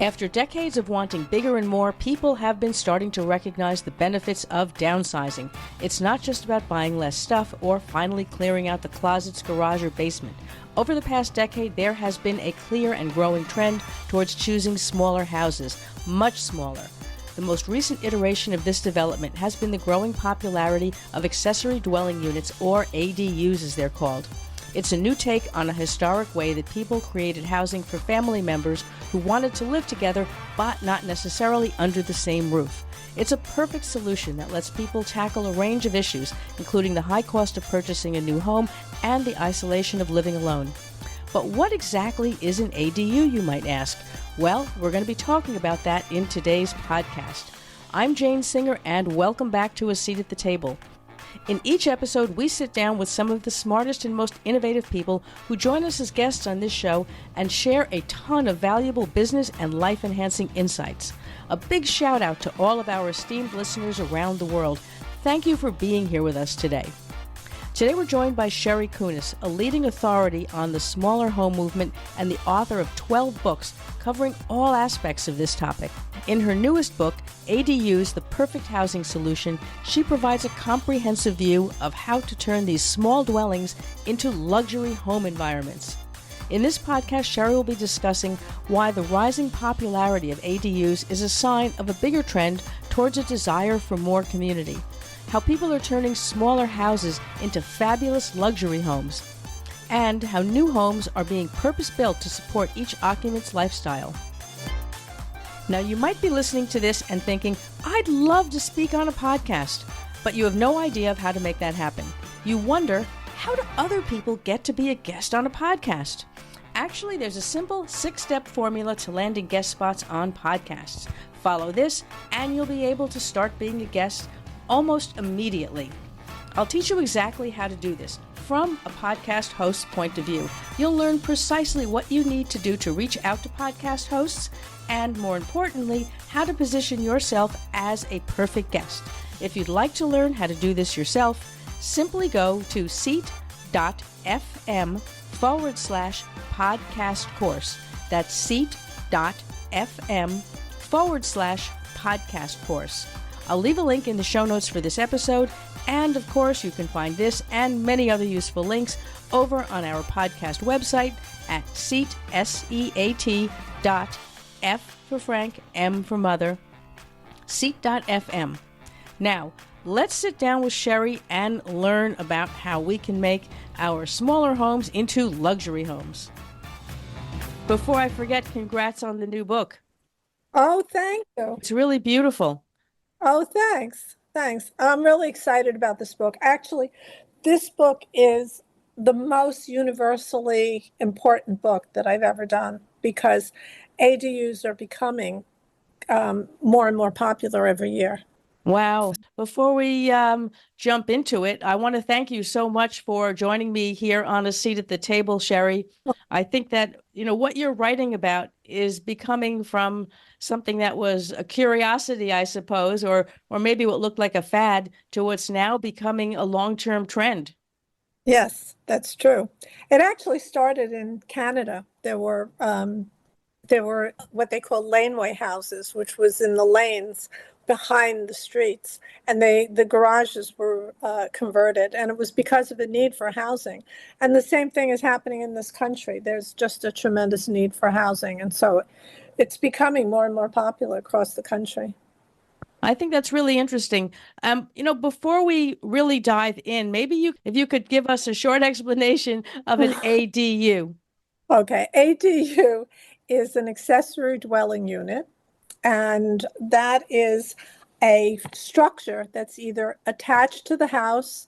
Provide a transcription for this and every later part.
After decades of wanting bigger and more, people have been starting to recognize the benefits of downsizing. It's not just about buying less stuff or finally clearing out the closets, garage, or basement. Over the past decade, there has been a clear and growing trend towards choosing smaller houses, much smaller. The most recent iteration of this development has been the growing popularity of accessory dwelling units, or ADUs as they're called. It's a new take on a historic way that people created housing for family members who wanted to live together but not necessarily under the same roof. It's a perfect solution that lets people tackle a range of issues, including the high cost of purchasing a new home and the isolation of living alone. But what exactly is an ADU, you might ask? Well, we're going to be talking about that in today's podcast. I'm Jane Singer, and welcome back to A Seat at the Table. In each episode, we sit down with some of the smartest and most innovative people who join us as guests on this show and share a ton of valuable business and life-enhancing insights. A big shout out to all of our esteemed listeners around the world. Thank you for being here with us today. Today we're joined by Sherry Kunis, a leading authority on the smaller home movement and the author of 12 books covering all aspects of this topic. In her newest book, ADUs, The Perfect Housing Solution, she provides a comprehensive view of how to turn these small dwellings into luxury home environments. In this podcast, Sherry will be discussing why the rising popularity of ADUs is a sign of a bigger trend towards a desire for more community, how people are turning smaller houses into fabulous luxury homes, and how new homes are being purpose-built to support each occupant's lifestyle. Now, you might be listening to this and thinking, I'd love to speak on a podcast, but you have no idea of how to make that happen. You wonder, how do other people get to be a guest on a podcast? Actually, there's a simple 6-step formula to landing guest spots on podcasts. Follow this, and you'll be able to start being a guest almost immediately. I'll teach you exactly how to do this from a podcast host's point of view. You'll learn precisely what you need to do to reach out to podcast hosts, and more importantly, how to position yourself as a perfect guest. If you'd like to learn how to do this yourself, simply go to seat.fm/podcast course. That's seat.fm/podcast course. I'll leave a link in the show notes for this episode, and of course you can find this and many other useful links over on our podcast website at F for Frank, M for Mother, seat.fm. Now, let's sit down with Sherry and learn about how we can make our smaller homes into luxury homes. Before I forget, congrats on the new book. Oh, thank you. It's really beautiful. Oh, thanks. Thanks. I'm really excited about this book. Actually, this book is the most universally important book that I've ever done because ADUs are becoming more and more popular every year. Wow. Before we jump into it, I want to thank you so much for joining me here on A Seat at the Table, Sherry. I think that, what you're writing about is becoming from something that was a curiosity, I suppose, or maybe what looked like a fad to what's now becoming a long-term trend. Yes, that's true. It actually started in Canada. There were what they call laneway houses, which was in the lanes behind the streets, and the garages were converted, and it was because of the need for housing. And the same thing is happening in this country. There's just a tremendous need for housing, and so it's becoming more and more popular across the country. I think that's really interesting. Before we really dive in, maybe if you could give us a short explanation of an ADU. Okay, ADU is an accessory dwelling unit, and that is a structure that's either attached to the house,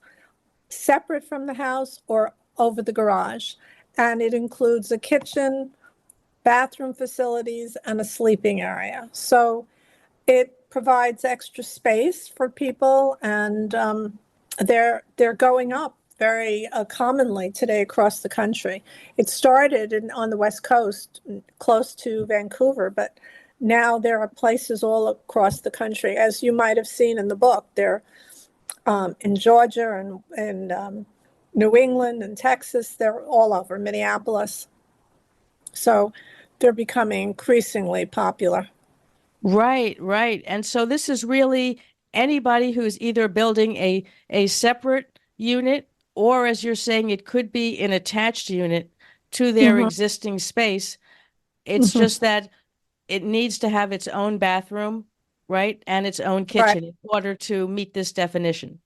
separate from the house, or over the garage. And it includes a kitchen, bathroom facilities, and a sleeping area. So it provides extra space for people, and they're going up very commonly today across the country. It started on the West Coast, close to Vancouver, but now there are places all across the country. As you might have seen in the book, they're in Georgia and New England and Texas. They're all over, Minneapolis. So they're becoming increasingly popular. Right, right. And so this is really anybody who's either building a separate unit, or as you're saying, it could be an attached unit to their Hmm. existing space. It's Hmm. just that it needs to have its own bathroom, right? And its own Right. kitchen in order to meet this definition.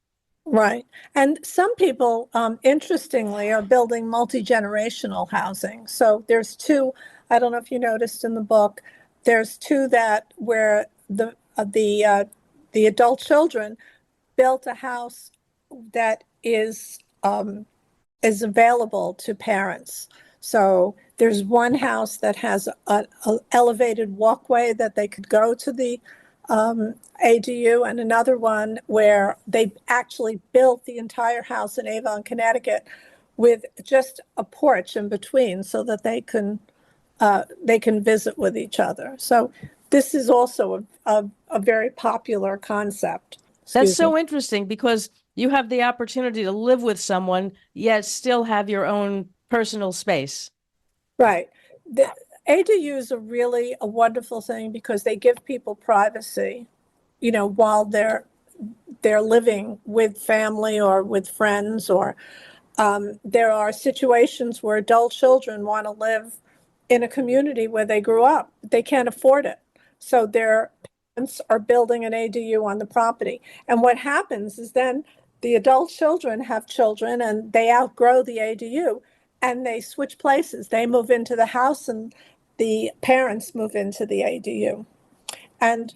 Right. And some people, interestingly, are building multi-generational housing. So there's two, I don't know if you noticed in the book, there's two that where the adult children built a house that is available to parents. So there's one house that has a elevated walkway that they could go to the ADU, and another one where they actually built the entire house in Avon, Connecticut, with just a porch in between so that they can visit with each other. So this is also a very popular concept. That's Excuse me. so interesting because you have the opportunity to live with someone, yet still have your own personal space. Right. The ADUs are really a wonderful thing because they give people privacy, while they're living with family or with friends, or there are situations where adult children want to live in a community where they grew up. They can't afford it. So their parents are building an ADU on the property. And what happens is then the adult children have children and they outgrow the ADU and they switch places. They move into the house and the parents move into the ADU. And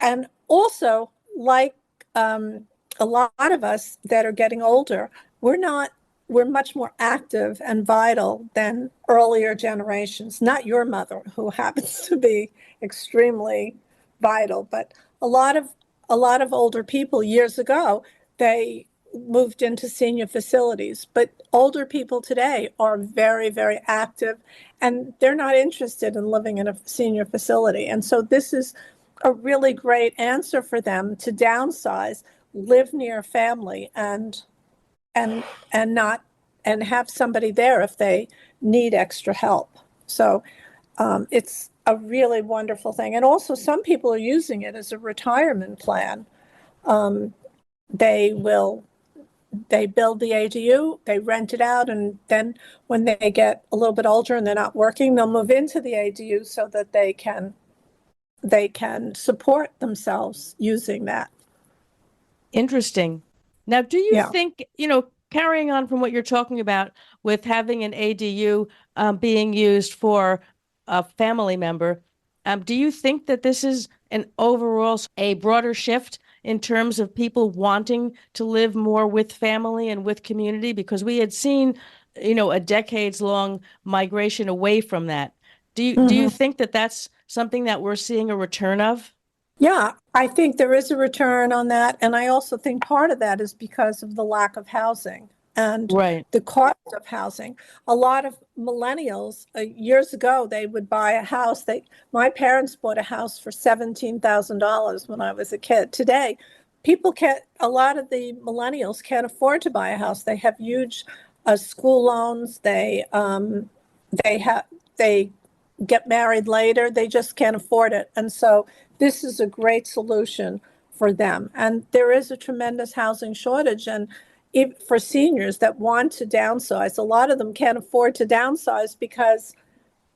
and also, like a lot of us that are getting older, we're not, we're much more active and vital than earlier generations. Not your mother, who happens to be extremely vital, but a lot of a lot of older people years ago, they moved into senior facilities. But older people today are very, very active and they're not interested in living in a senior facility. And so this is a really great answer for them to downsize, live near family, and and not and have somebody there if they need extra help. So it's a really wonderful thing. And also, some people are using it as a retirement plan. Um, they will they build the ADU, they rent it out, and then when they get a little bit older and they're not working, they'll move into the ADU so that they can support themselves using that. Interesting. Now, do you Yeah. think, carrying on from what you're talking about with having an ADU being used for a family member, do you think that this is an overall a broader shift in terms of people wanting to live more with family and with community? Because we had seen, a decades long migration away from that. Do you Mhm. think that that's something that we're seeing a return of? Yeah, I think there is a return on that. And I also think part of that is because of the lack of housing and Right. the cost of housing. A lot of millennials, years ago, they would buy a house. My parents bought a house for $17,000 when I was a kid. Today, a lot of the millennials can't afford to buy a house. They have huge school loans. They have, they get married later. They just can't afford it. And so this is a great solution for them. And there is a tremendous housing shortage. And for seniors that want to downsize, a lot of them can't afford to downsize because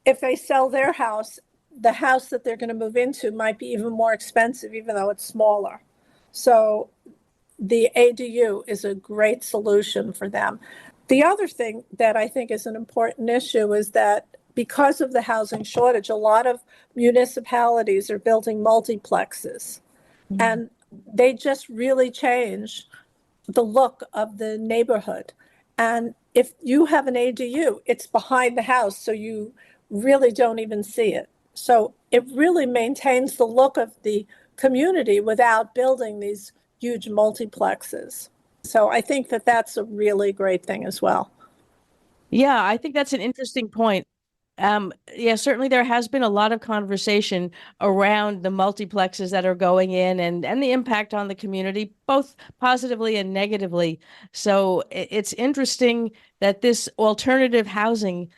if they sell their house, the house that they're going to move into might be even more expensive, even though it's smaller. So the ADU is a great solution for them. The other thing that I think is an important issue is that because of the housing shortage, a lot of municipalities are building multiplexes, Mm. and they just really change the look of the neighborhood. And if you have an ADU, it's behind the house, so you really don't even see it. So it really maintains the look of the community without building these huge multiplexes. So I think that that's a really great thing as well. Yeah, I think that's an interesting point. Yeah, certainly there has been a lot of conversation around the multiplexes that are going in and the impact on the community, both positively and negatively. So it's interesting that this alternative housing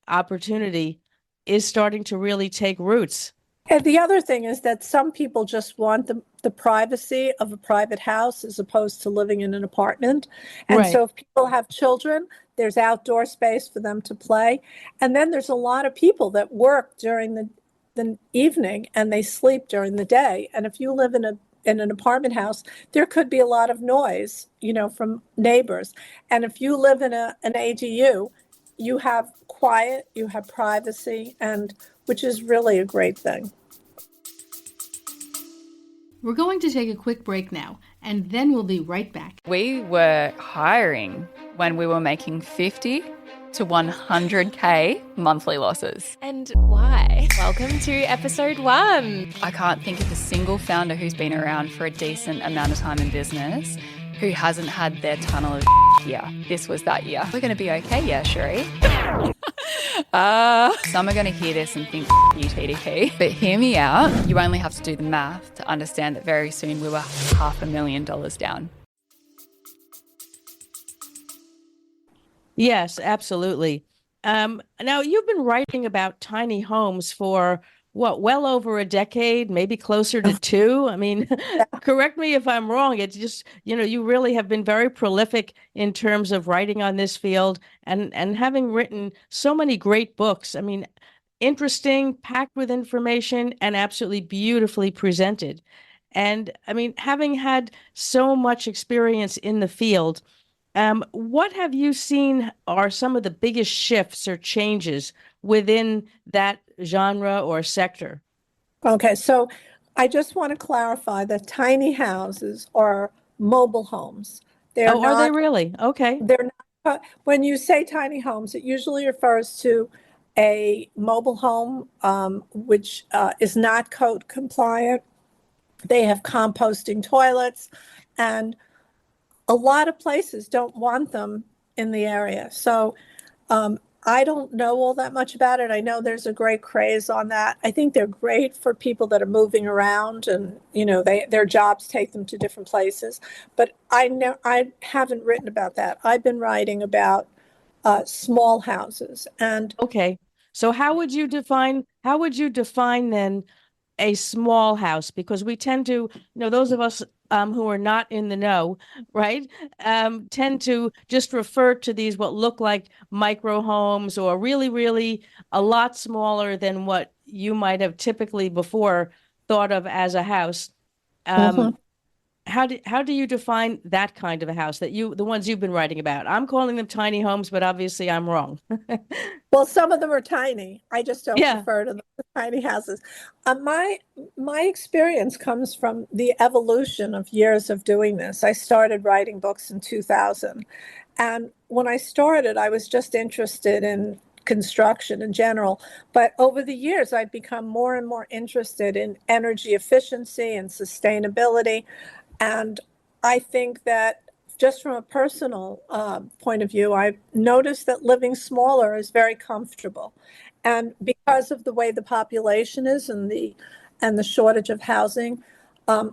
opportunity is starting to really take roots. And the other thing is that some people just want the privacy of a private house as opposed to living in an apartment. And Right. so if people have children, there's outdoor space for them to play. And then there's a lot of people that work during the evening and they sleep during the day. And if you live in an apartment house, there could be a lot of noise, from neighbors. And if you live in an ADU, you have quiet, you have privacy, and which is really a great thing. We're going to take a quick break now, and then we'll be right back. We were hiring when we were making 50 to 100K monthly losses. And why? Welcome to episode 1. I can't think of a single founder who's been around for a decent amount of time in business who hasn't had their tunnel of year. This was that year. We're going to be okay, yeah, Sheree. Some are going to hear this and think, you TDP. But hear me out. You only have to do the math to understand that very soon we were $500,000 down. Yes, absolutely. Now, you've been writing about tiny homes for well over a decade, maybe closer to 2. I mean, correct me if I'm wrong. It's just, you really have been very prolific in terms of writing on this field and having written so many great books. I mean, interesting, packed with information, and absolutely beautifully presented. And I mean, having had so much experience in the field, what have you seen are some of the biggest shifts or changes within that genre or sector? Okay, so I just want to clarify that tiny houses are mobile homes. They're Oh, are they not, really? Okay. they're not, when you say tiny homes, it usually refers to a mobile home, which is not code compliant. They have composting toilets, and a lot of places don't want them in the area. So I don't know all that much about it. I know there's a great craze on that. I think they're great for people that are moving around and, their jobs take them to different places. But I haven't written about that. I've been writing about small houses. And Okay. So how would you define then a small house? Because we tend to, those of us who are not in the know, right, tend to just refer to these what look like micro homes or really, really a lot smaller than what you might have typically before thought of as a house. Um, Mhm. how do you define that kind of a house the ones you've been writing about? I'm calling them tiny homes, but obviously I'm wrong. Well, some of them are tiny. I just don't Yeah. refer to them as tiny houses. My experience comes from the evolution of years of doing this. I started writing books in 2000, and when I started, I was just interested in construction in general. But over the years, I've become more and more interested in energy efficiency and sustainability. And I think that just from a personal point of view, I've noticed that living smaller is very comfortable. And because of the way the population is and the shortage of housing,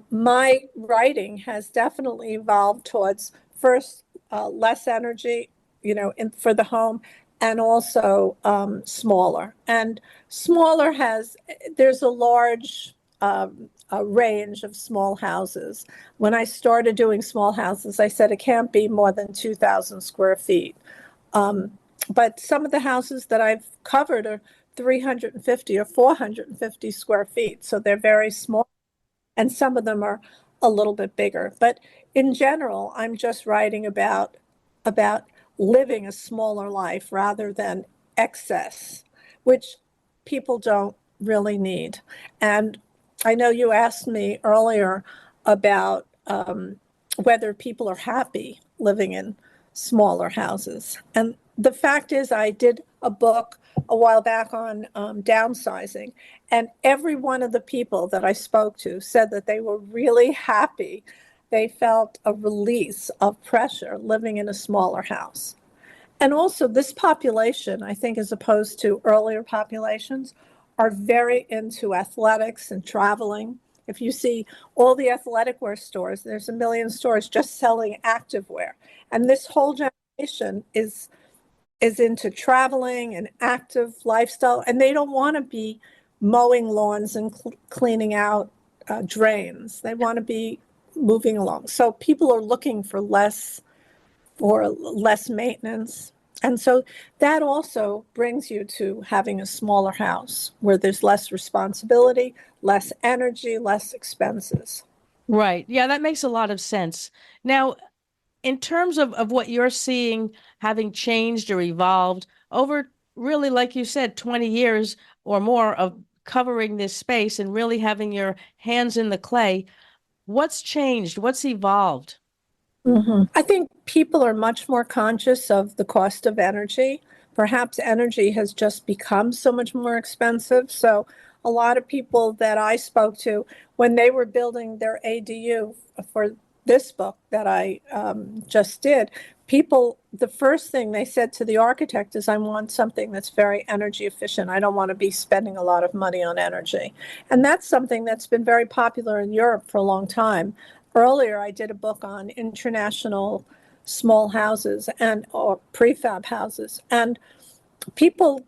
my writing has definitely evolved towards first less energy, for the home, and also smaller. And smaller there's a large a range of small houses. When I started doing small houses, I said it can't be more than 2,000 square feet. But some of the houses that I've covered are 350 or 450 square feet. So they're very small. And some of them are a little bit bigger. But in general, I'm just writing about living a smaller life rather than excess, which people don't really need. And I know you asked me earlier about whether people are happy living in smaller houses. And the fact is, I did a book a while back on downsizing, and every one of the people that I spoke to said that they were really happy. They felt a release of pressure living in a smaller house. And also, this population, I think, as opposed to earlier populations, are very into athletics and traveling. If you see all the athletic wear stores, there's a million stores just selling activewear. And this whole generation is is into traveling and active lifestyle, and they don't want to be mowing lawns and cleaning out drains. They want to be moving along. So people are looking for less maintenance. And so that also brings you to having a smaller house where there's less responsibility, less energy, less expenses. Right. Yeah, that makes a lot of sense. Now, in terms of what you're seeing having changed or evolved over really, like you said, 20 years or more of covering this space and really having your hands in the clay, what's changed? What's evolved? I think people are much more conscious of the cost of energy. Perhaps energy has just become so much more expensive. So a lot of people that I spoke to, when they were building their ADU for this book that I just did, the first thing they said to the architect is, I want something that's very energy efficient. I don't want to be spending a lot of money on energy. And that's something that's been very popular in Europe for a long time. Earlier, I did a book on international small houses or prefab houses, and people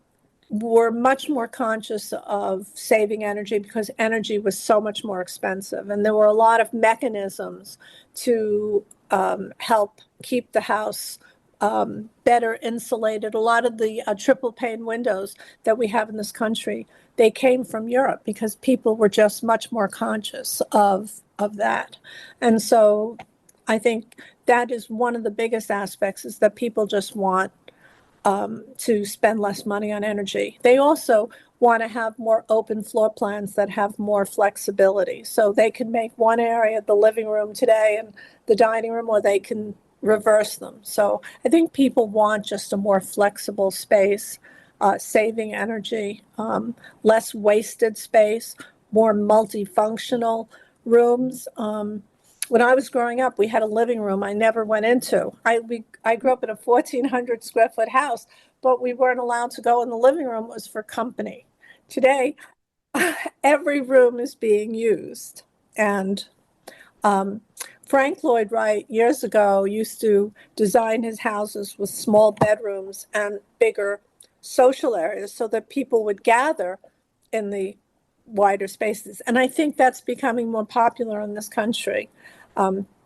were much more conscious of saving energy because energy was so much more expensive, and there were a lot of mechanisms to help keep the house better insulated. A lot of the triple pane windows that we have in this country, they came from Europe because people were just much more conscious of that. And so I think that is one of the biggest aspects, is that people just want to spend less money on energy. They also want to have more open floor plans that have more flexibility. So they can make one area the living room today and the dining room, or they can reverse them. So I think people want just a more flexible space, saving energy, less wasted space, more multifunctional rooms. When I was growing up, we had a living room I never went into. I grew up in a 1,400 square foot house, but we weren't allowed to go in the living room. It was for company. Today, every room is being used. And Frank Lloyd Wright, years ago, used to design his houses with small bedrooms and bigger social areas so that people would gather in the wider spaces. And I think that's becoming more popular in this country.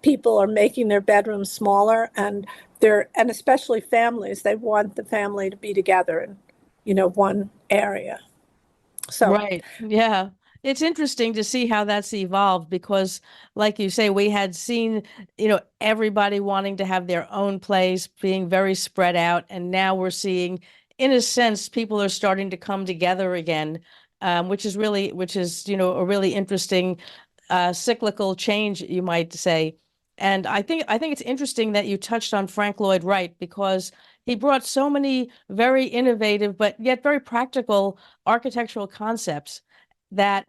People are making their bedrooms smaller, and especially families, they want the family to be together in, one area. So Right. Yeah. It's interesting to see how that's evolved because, like you say, we had seen, everybody wanting to have their own place, being very spread out. And now we're seeing, in a sense, people are starting to come together again, which is, a really interesting cyclical change, you might say. And I think it's interesting that you touched on Frank Lloyd Wright because he brought so many very innovative but yet very practical architectural concepts that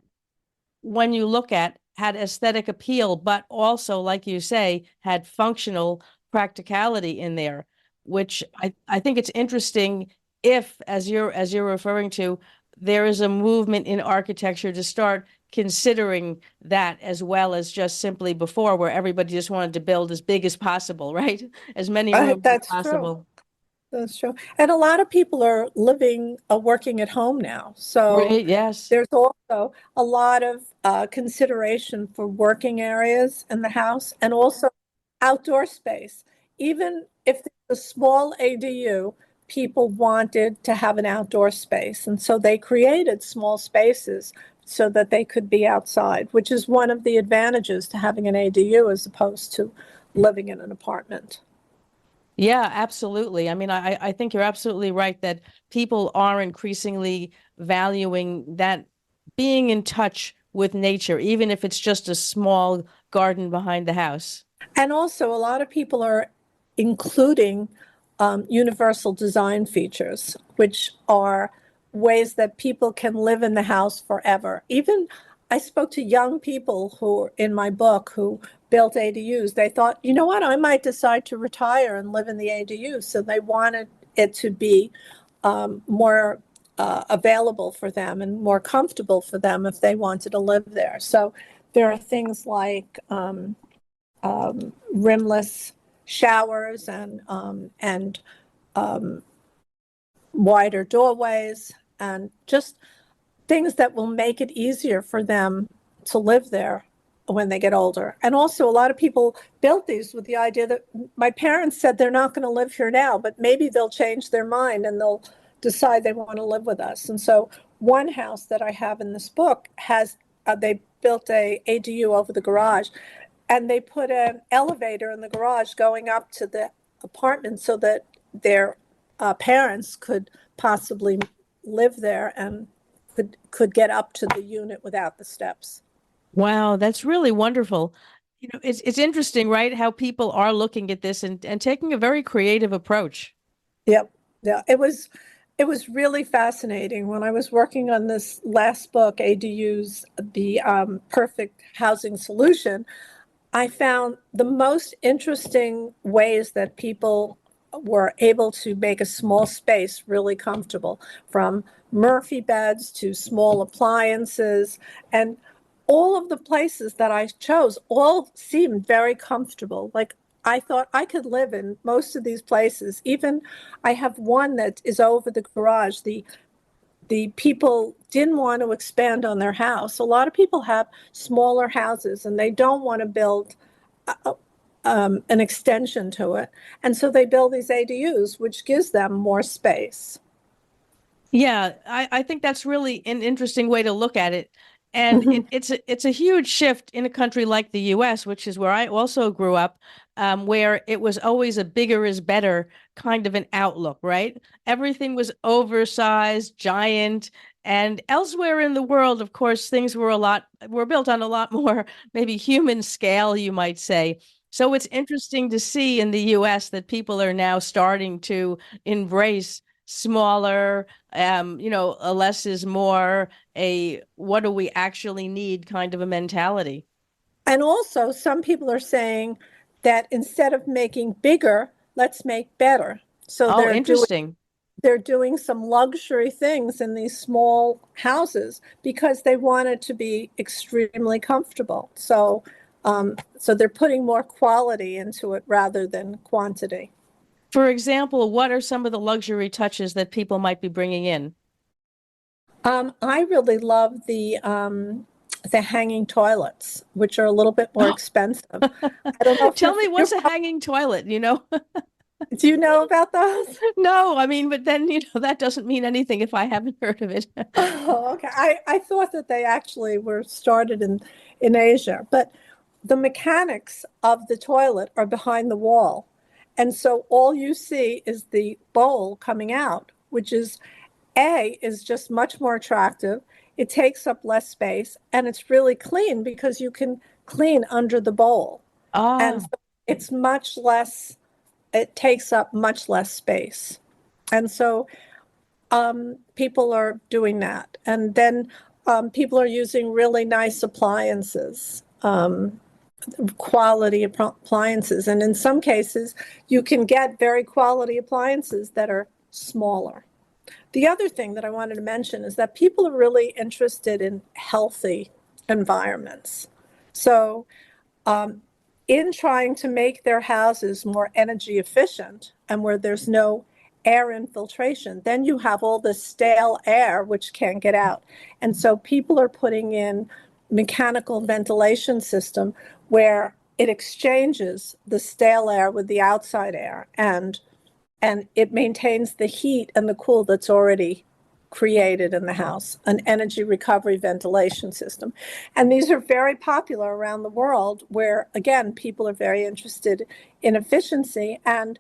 when you look at had aesthetic appeal, but also, like you say, had functional practicality in there, which I think it's interesting if, as you're referring to, there is a movement in architecture to start considering that as well as just simply before, where everybody just wanted to build as big as possible, right? As many rooms as that's true. possible. That's true. And a lot of people are working at home now. So Right, yes. there's also a lot of consideration for working areas in the house and also outdoor space. Even if there's a small ADU, people wanted to have an outdoor space. And so they created small spaces so that they could be outside, which is one of the advantages to having an ADU as opposed to living in an apartment. Yeah, absolutely. I mean, I think you're absolutely right that people are increasingly valuing that being in touch with nature, even if it's just a small garden behind the house. And also, a lot of people are including universal design features, which are ways that people can live in the house forever. Even I spoke to young people who, in my book, who built ADUs. They thought, you know what, I might decide to retire and live in the ADU. So they wanted it to be more available for them and more comfortable for them if they wanted to live there. So there are things like rimless showers and wider doorways, and just things that will make it easier for them to live there when they get older. And also, a lot of people built these with the idea that my parents said they're not going to live here now, but maybe they'll change their mind and they'll decide they want to live with us. And so one house that I have in this book has, they built a ADU over the garage, and they put an elevator in the garage going up to the apartment so that their parents could possibly live there and could get up to the unit without the steps. Wow, that's really wonderful. It's interesting, right? How people are looking at this and taking a very creative approach. Yep. Yeah. It was really fascinating when I was working on this last book, ADUs, the perfect housing solution. I found the most interesting ways that people were able to make a small space really comfortable, from Murphy beds to small appliances, and all of the places that I chose all seemed very comfortable. Like, I thought I could live in most of these places. Even I have one that is over the garage. The people didn't want to expand on their house. A lot of people have smaller houses and they don't want to build an extension to it. And so they build these ADUs, which gives them more space. Yeah, I think that's really an interesting way to look at it. And Mhm. it's a huge shift in a country like the US, which is where I also grew up, where it was always a bigger is better kind of an outlook, right? Everything was oversized, giant, and elsewhere in the world, of course, things were built on a lot more maybe human scale, you might say. So it's interesting to see in the US that people are now starting to embrace smaller, a less is more, a what do we actually need kind of a mentality. And also, some people are saying that instead of making bigger, let's make better. So Oh, interesting. they're doing some luxury things in these small houses because they want it to be extremely comfortable. So they're putting more quality into it rather than quantity. For example, what are some of the luxury touches that people might be bringing in? I really love the hanging toilets, which are a little bit more expensive. I don't know if Tell me, what's a hanging toilet, do you know about those? No, I mean, but then, that doesn't mean anything if I haven't heard of it. Oh, okay. I thought that they actually were started in Asia, but the mechanics of the toilet are behind the wall. And so all you see is the bowl coming out, which is just much more attractive. It takes up less space and it's really clean because you can clean under the bowl. And Ah, so it's much less, it takes up much less space. And so people are doing that. And then people are using really nice appliances, quality appliances. And in some cases, you can get very quality appliances that are smaller. The other thing that I wanted to mention is that people are really interested in healthy environments. So, in trying to make their houses more energy efficient and where there's no air infiltration, then you have all the stale air which can't get out. And so people are putting in mechanical ventilation system where it exchanges the stale air with the outside air, and it maintains the heat and the cool that's already created in the house, an energy recovery ventilation system. And these are very popular around the world where, again, people are very interested in efficiency, and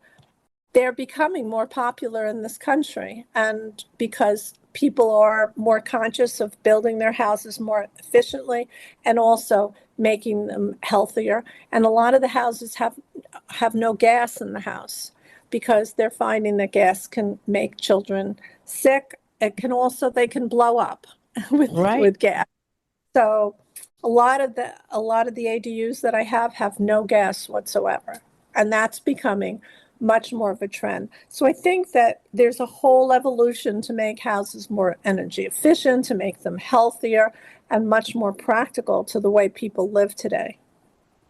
they're becoming more popular in this country. And because people are more conscious of building their houses more efficiently and also making them healthier. And a lot of the houses have no gas in the house because they're finding that gas can make children sick. They can blow up right. with gas. So a lot of the ADUs that I have no gas whatsoever, and that's becoming much more of a trend. So I think that there's a whole evolution to make houses more energy efficient, to make them healthier, and much more practical to the way people live today.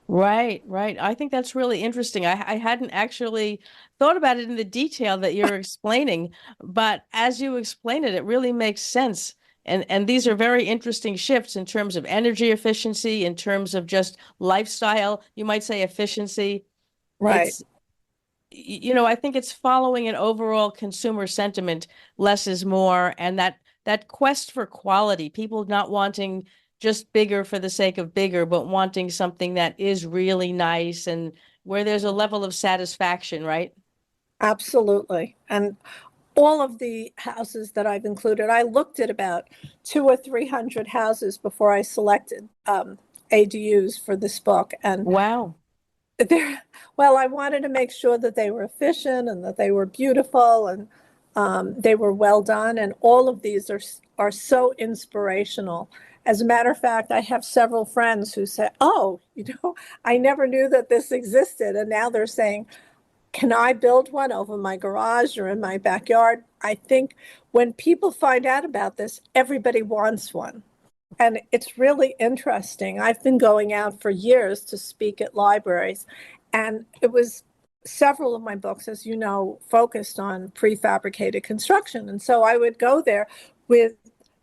Right, right. I think that's really interesting. I hadn't actually thought about it in the detail that you're explaining, but as you explain it, it really makes sense. And these are very interesting shifts in terms of energy efficiency, in terms of just lifestyle, you might say efficiency. Right. It's, I think it's following an overall consumer sentiment, less is more, and that quest for quality, people not wanting just bigger for the sake of bigger, but wanting something that is really nice and where there's a level of satisfaction, right? Absolutely. And all of the houses that I've included, I looked at about 200 or 300 houses before I selected ADUs for this book. And Wow. they're, well, I wanted to make sure that they were efficient and that they were beautiful and they were well done. And all of these are so inspirational. As a matter of fact, I have several friends who say, "Oh, I never knew that this existed," and now they're saying, can I build one over my garage or in my backyard? I think when people find out about this, everybody wants one. And it's really interesting. I've been going out for years to speak at libraries, and it was several of my books, as you know, focused on prefabricated construction. And so I would go there with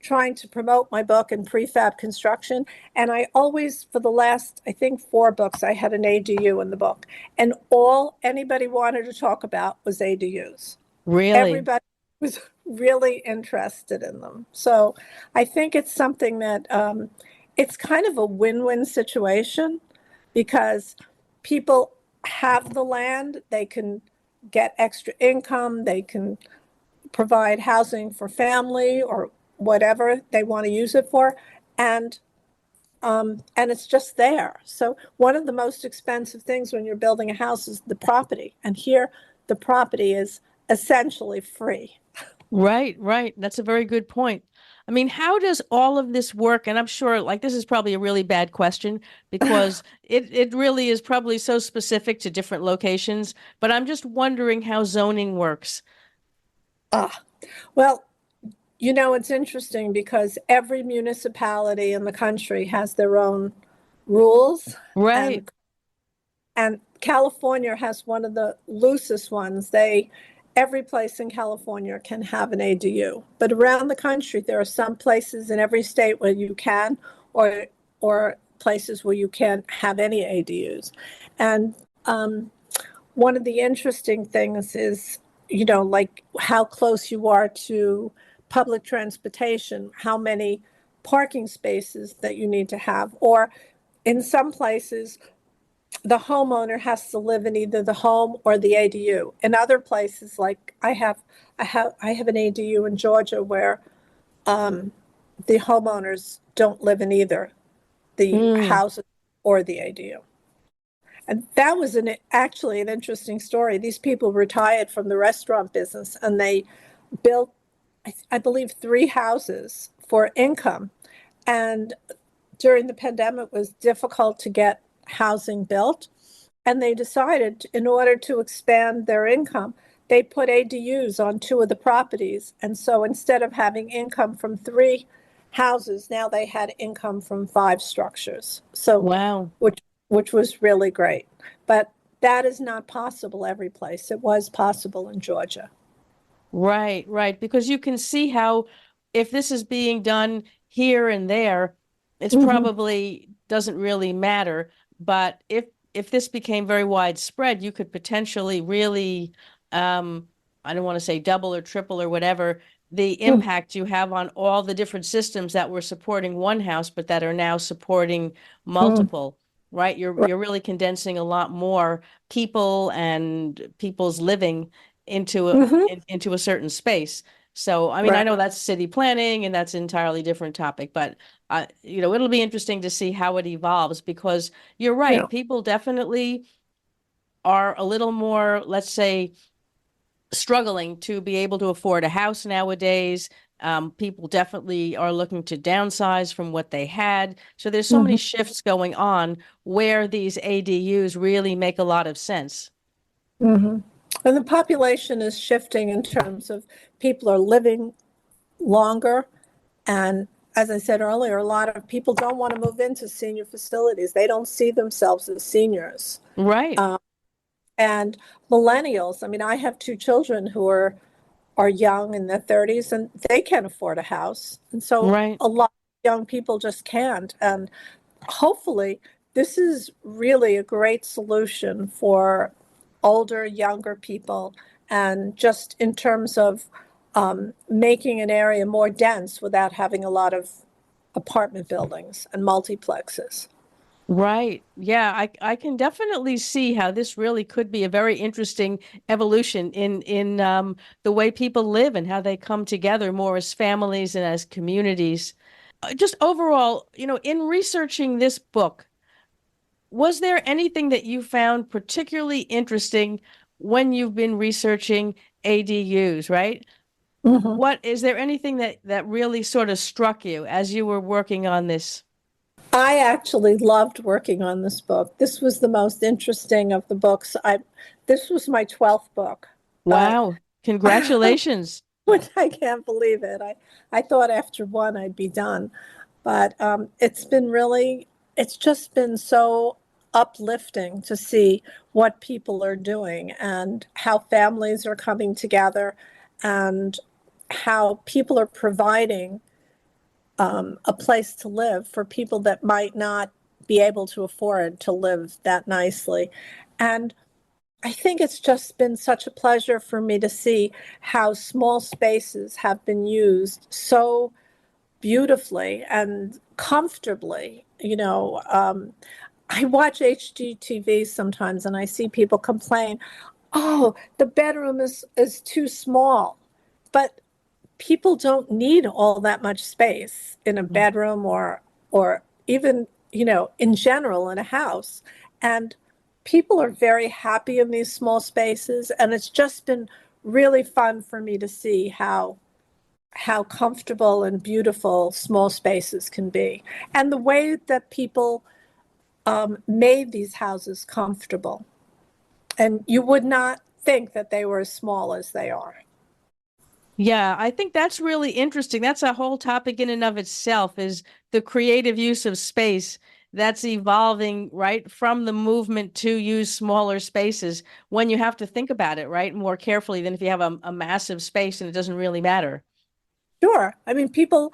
trying to promote my book in prefab construction. And I always, for the last, I think, 4 books, I had an ADU in the book. And all anybody wanted to talk about was ADUs. Really? Everybody was really interested in them. So I think it's something that it's kind of a win-win situation because people have the land, they can get extra income, they can provide housing for family or whatever they want to use it for, and it's just there. So one of the most expensive things when you're building a house is the property, and here the property is essentially free. Right, right. That's a very good point. I mean, how does all of this work? And I'm sure like this is probably a really bad question because it really is probably so specific to different locations, but I'm just wondering how zoning works. Ah, well, it's interesting because every municipality in the country has their own rules, Right. and California has one of the loosest ones. Every place in California can have an ADU, but around the country there are some places in every state where you can, or places where you can't have any ADUs. And one of the interesting things is, like how close you are to public transportation, how many parking spaces that you need to have, or in some places the homeowner has to live in either the home or the ADU. In other places, like I have an ADU in Georgia where the homeowners don't live in either the Mm. house or the ADU. And that was actually an interesting story. These people retired from the restaurant business and they built, I believe, 3 houses for income. And during the pandemic, it was difficult to get housing built. And they decided, in order to expand their income, they put ADUs on 2 of the properties. And so instead of having income from 3 houses, now they had income from 5 structures. So, Wow. which was really great. But that is not possible every place. It was possible in Georgia. Right, right. Because you can see how if this is being done here and there, it's Mm-hmm. probably doesn't really matter. But if this became very widespread, you could potentially really, I don't want to say double or triple or whatever, the impact you have on all the different systems that were supporting one house, but that are now supporting Mm-hmm. multiple, right? You're really condensing a lot more people and people's living into Mm-hmm. into a certain space. So, I mean, I Right. know that's city planning and that's an entirely different topic, but it'll be interesting to see how it evolves because you're Yeah. right. People definitely are a little more, let's say, struggling to be able to afford a house nowadays. People definitely are looking to downsize from what they had. So there's so many Mm-hmm. shifts going on where these ADUs really make a lot of sense. Mm-hmm. And the population is shifting in terms of people are living longer and as I said earlier, a lot of people don't want to move into senior facilities. They don't see themselves as seniors. Right. And millennials, I mean, I have two children who are young in their 30s and they can't afford a house. And so Right. a lot of young people just can't. And hopefully, this is really a great solution for older, younger people, and just in terms of making an area more dense without having a lot of apartment buildings and multiplexes. Right. Yeah, I can definitely see how this really could be a very interesting evolution in the way people live and how they come together more as families and as communities. Just overall, in researching this book, was there anything that you found particularly interesting when you've been researching ADUs, right? Mhm. What is there anything that really sort of struck you as you were working on this? I actually loved working on this book. This was the most interesting of the books. This was my 12th book, but Wow. Congratulations. which I can't believe it. I thought after one I'd be done, but it's just been so uplifting to see what people are doing and how families are coming together and how people are providing a place to live for people that might not be able to afford to live that nicely. And I think it's just been such a pleasure for me to see how small spaces have been used so beautifully and comfortably. I watch HGTV sometimes and I see people complain, oh, the bedroom is too small. But people don't need all that much space in a bedroom or even, in general in a house. And people are very happy in these small spaces. And it's just been really fun for me to see how comfortable and beautiful small spaces can be, and the way that people made these houses comfortable. And you would not think that they were as small as they are. Yeah, I think that's really interesting. That's a whole topic in and of itself, is the creative use of space that's evolving, right, from the movement to use smaller spaces when you have to think about it, right, more carefully than if you have a massive space and it doesn't really matter. Sure. I mean, people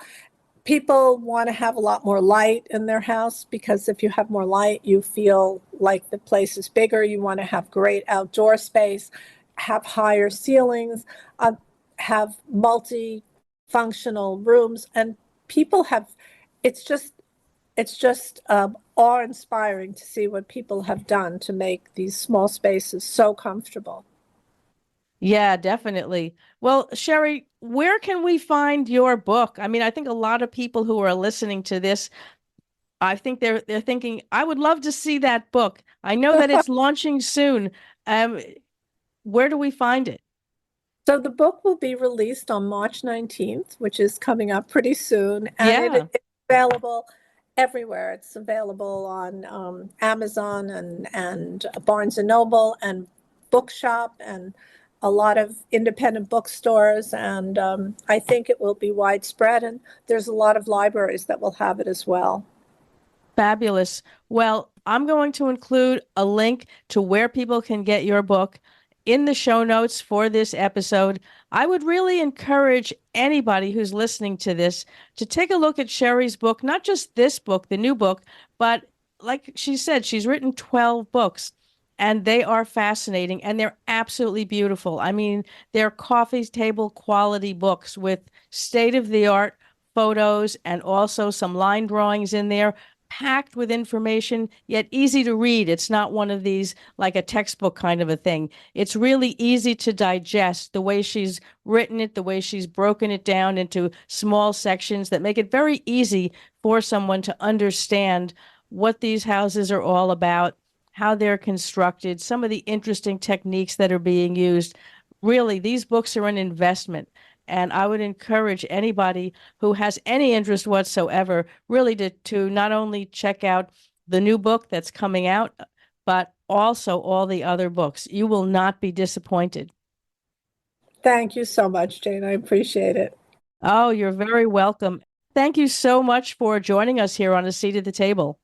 want to have a lot more light in their house because if you have more light, you feel like the place is bigger. You want to have great outdoor space, have higher ceilings, uh, have multi-functional rooms, and people have. It's just awe-inspiring to see what people have done to make these small spaces so comfortable. Yeah, definitely. Well, Sherry, where can we find your book? I mean, I think a lot of people who are listening to this, I think they're thinking, I would love to see that book. I know that it's launching soon. Um, where do we find it? So the book will be released on March 19th, which is coming up pretty soon, and Yeah. it's available everywhere. It's available on Amazon and Barnes and Noble and Bookshop and a lot of independent bookstores. And I think it will be widespread, and there's a lot of libraries that will have it as well. Fabulous. Well, I'm going to include a link to where people can get your book in the show notes for this episode. I would really encourage anybody who's listening to this to take a look at Sherry's book, not just this book, the new book, but like she said, she's written 12 books and they are fascinating and they're absolutely beautiful. I mean, they're coffee table quality books with state of the art photos and also some line drawings in there, packed with information, yet easy to read. It's not one of these like a textbook kind of a thing. It's really easy to digest the way she's written it, the way she's broken it down into small sections that make it very easy for someone to understand what these houses are all about, how they're constructed, some of the interesting techniques that are being used. Really, these books are an investment. And I would encourage anybody who has any interest whatsoever really to not only check out the new book that's coming out, but also all the other books. You will not be disappointed. Thank you so much, Jane. I appreciate it. Oh, you're very welcome. thank you so much for joining us here on A Seat at the Table.